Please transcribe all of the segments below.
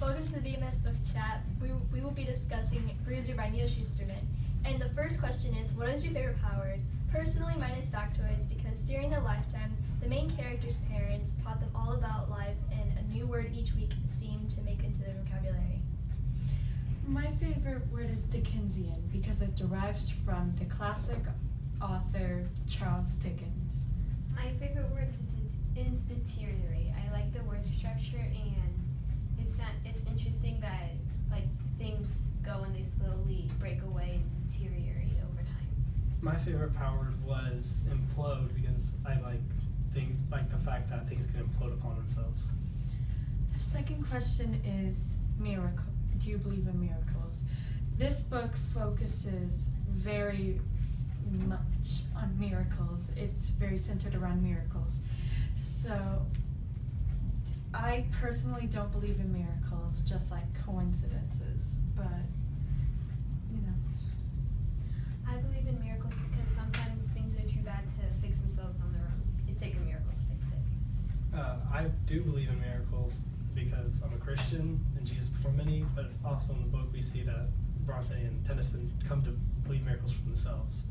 Welcome to the BMS Bookchat. We will be discussing Bruiser by Neal Shusterman. And the first question is, what is your favorite power? Personally, mine is factoids because during their lifetime, the main character's parents taught them all about life, and a new word each week seemed to make into their vocabulary. My favorite word is Dickensian because it derives from the classic author Charles Dickens. My favorite word is deteriorate. I like the word structure, and it's interesting that things go and they slowly break away and deteriorate over time. My favorite power was implode because I like the fact that things can implode upon themselves. The second question is miracle. Do you believe in miracles? This book focuses very much on miracles. It's very centered around miracles. So I personally don't believe in miracles, just like coincidences, but I believe in miracles because sometimes things are too bad to fix themselves on their own. It'd take a miracle to fix it. I do believe in miracles because I'm a Christian and Jesus performed many, but also in the book we see that Bronte and Tennyson come to believe miracles for themselves.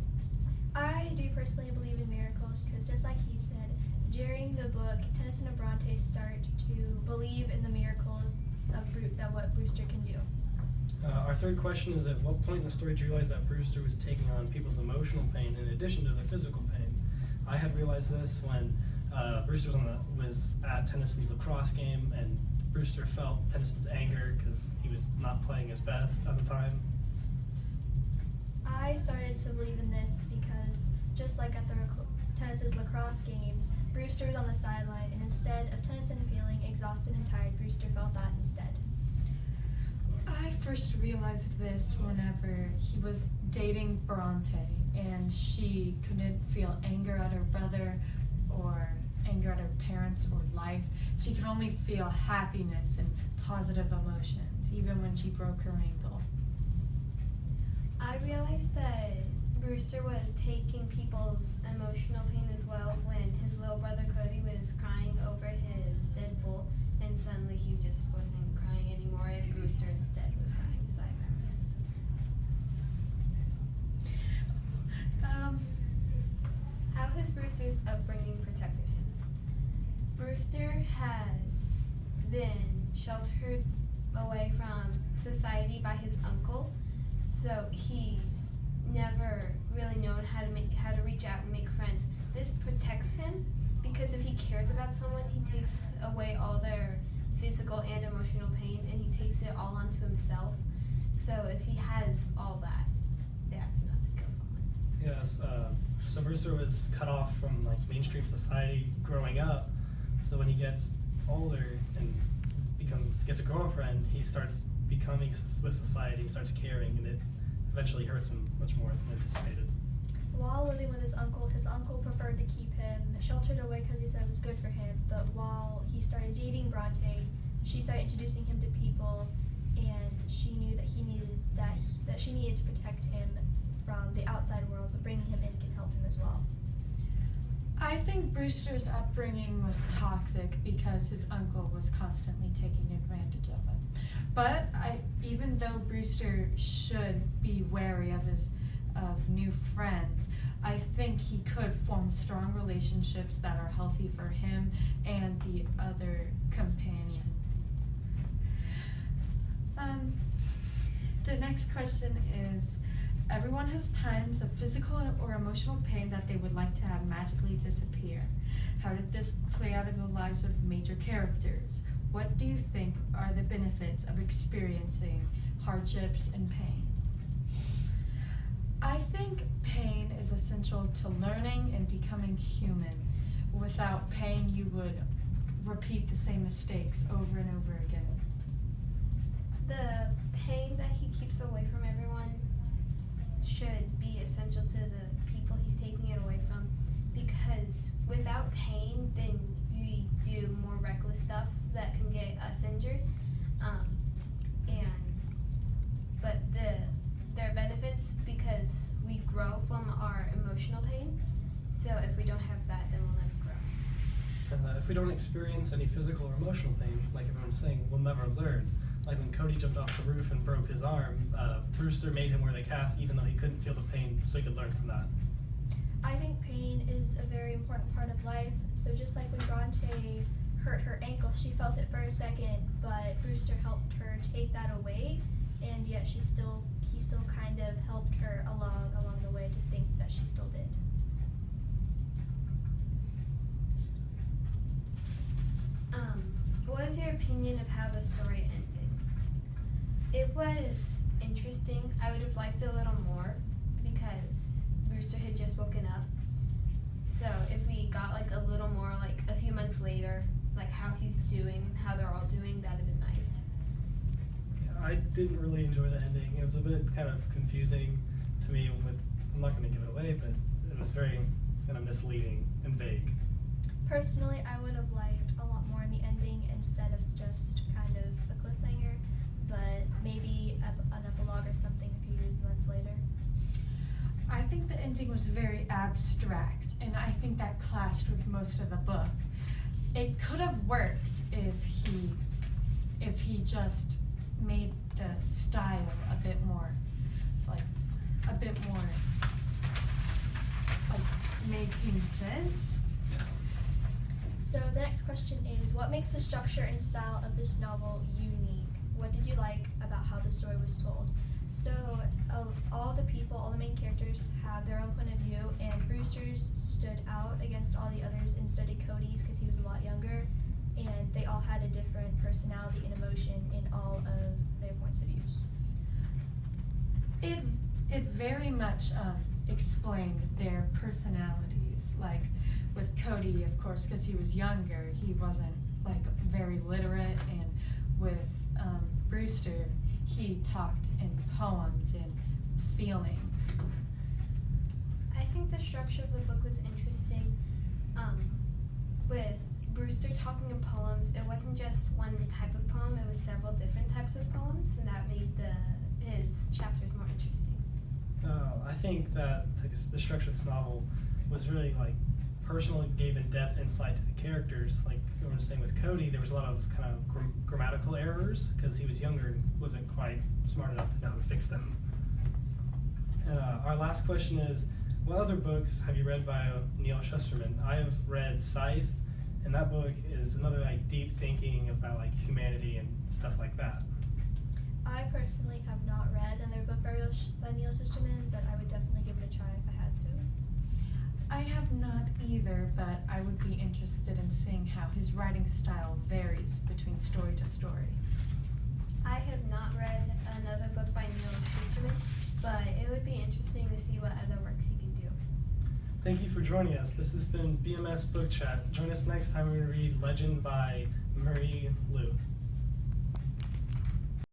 I do personally believe in miracles because, just like he said, during the book, Tennyson and Bronte start to believe in the miracles that what Brewster can do. Our third question is, at what point in the story did you realize that Brewster was taking on people's emotional pain in addition to their physical pain? I had realized this when Brewster was at Tennyson's lacrosse game, and Brewster felt Tennyson's anger because he was not playing his best at the time. I started to believe in this because, just like at the Tennyson's lacrosse games, Brewster was on the sideline, and instead of Tennyson feeling exhausted and tired, Brewster felt that instead. I first realized this whenever he was dating Bronte and she couldn't feel anger at her brother or anger at her parents or life. She could only feel happiness and positive emotions, even when she broke her ankle. I realized that Brewster was taking people's emotional pain as well when his little brother Cody was crying over his dead bull, and suddenly he just wasn't crying anymore, and Brewster instead was crying his eyes out. How has Brewster's upbringing protected him? Brewster has been sheltered away from society by his uncle, so he's never really known how to reach out and make friends. This protects him because if he cares about someone, he takes away all their physical and emotional pain, and he takes it all onto himself. So if he has all that, that's enough to kill someone. Yes, so Brewster was cut off from mainstream society growing up. So when he gets older and gets a girlfriend, he starts becoming with society and starts caring, and it eventually hurts him much more than anticipated. While living with his uncle preferred to keep him sheltered away because he said it was good for him. But while he started dating Bronte, she started introducing him to people, and she knew that that she needed to protect him from the outside world, but bringing him in can help him as well. I think Brewster's upbringing was toxic because his uncle was constantly taking advantage of him. But even though Brewster should be wary of new friends, I think he could form strong relationships that are healthy for him and the other companion. The next question is, everyone has times of physical or emotional pain that they would like to have magically disappear. How did this play out in the lives of major characters? What do you think are the benefits of experiencing hardships and pain? I think pain is essential to learning and becoming human. Without pain, you would repeat the same mistakes over and over again. The pain that he keeps away from everyone should be essential to the people he's taking it away from, because without pain, then we do more reckless stuff that can get us injured. But there are benefits because we grow from our emotional pain. So if we don't have that, then we'll never grow. If we don't experience any physical or emotional pain, like everyone's saying, we'll never learn. like when Cody jumped off the roof and broke his arm, Bruiser made him wear the cast even though he couldn't feel the pain, so he could learn from that. I think pain is a very important part of life. So just like when Bronte hurt her ankle, she felt it for a second, but Bruiser helped her take that away, and yet he still kind of helped her along the way to think that she still did. What is your opinion of how the story ended? It was interesting. I would have liked a little more because Bruiser had just woken up. So if we got like a little more, like a few months later, like how he's doing and how they're all doing, that'd have been nice. Yeah, I didn't really enjoy the ending. It was a bit kind of confusing to me I'm not going to give it away, but it was very kind of misleading and vague. Personally, I would have liked a lot more in the ending instead of just kind of a cliffhanger, but maybe an epilogue or something a few months later. I think the ending was very abstract, and I think that clashed with most of the book. It could have worked if he just made the style a bit more making sense. So the next question is, what makes the structure and style of this novel unique? What did you like about how the story was told? So all the main characters have their own point of view, and Bruiser's stood out against all the others and studied Cody's because he was a lot younger, and they all had a different personality and emotion in all of their points of views. It very much explained their personalities. Like with Cody, of course, because he was younger, he wasn't like very literate, and with Bruiser, he talked in poems and feelings. I think the structure of the book was interesting. With Bruiser talking in poems, it wasn't just one type of poem, it was several different types of poems, and that made his chapters more interesting. I think that the structure of this novel was really like personal, and gave in-depth insight to the characters. Like I was saying with Cody, there was a lot of kind of grammatical errors because he was younger and wasn't quite smart enough to know how to fix them. And our last question is, what other books have you read by Neal Shusterman? I have read Scythe, and that book is another like deep thinking about like humanity and stuff like that. I personally have not read another book by Neal Shusterman, but I would definitely give it a try if I had to. I have not either, but I would be interested in seeing how his writing style varies between story to story. I have not read another book by Neal Shusterman, but it would be interesting to see what other works he can do. Thank you for joining us. This has been BMS Bookchat. Join us next time when we read Legend by Marie Lu.